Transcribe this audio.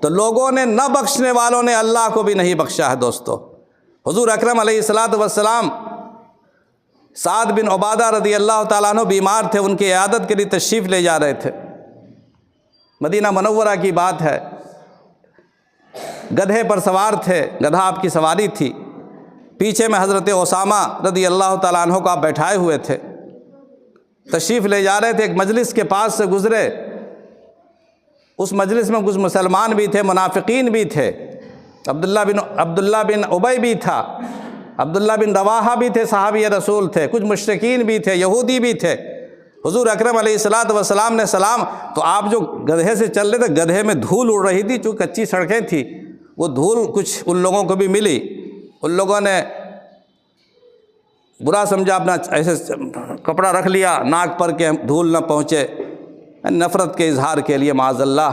تو لوگوں نے نہ بخشنے والوں نے اللہ کو بھی نہیں بخشا ہے۔ دوستو، حضور اکرم علیہ الصلاۃ والسلام سعد بن عبادہ رضی اللہ تعالیٰ عنہ بیمار تھے، ان کی عیادت کے لیے تشریف لے جا رہے تھے۔ مدینہ منورہ کی بات ہے، گدھے پر سوار تھے، گدھا آپ کی سواری تھی، پیچھے میں حضرت اسامہ رضی اللہ تعالیٰ عنہ کو آپ بیٹھائے ہوئے تھے، تشریف لے جا رہے تھے، ایک مجلس کے پاس سے گزرے، اس مجلس میں کچھ مسلمان بھی تھے، منافقین بھی تھے، عبداللہ بن ابی بھی تھا، عبداللہ بن رواحہ بھی تھے، صحابی رسول تھے، کچھ مشرکین بھی تھے، یہودی بھی تھے۔ حضور اکرم علیہ الصلاۃ والسلام نے سلام، تو آپ جو گدھے سے چل رہے تھے، گدھے میں دھول اڑ رہی تھی، چونکہ کچی سڑکیں تھیں، وہ دھول کچھ ان لوگوں کو بھی ملی، ان لوگوں نے برا سمجھا، اپنا ایسے کپڑا رکھ لیا ناک پر کہ دھول نہ پہنچے، نفرت کے اظہار کے لیے معاذ اللہ۔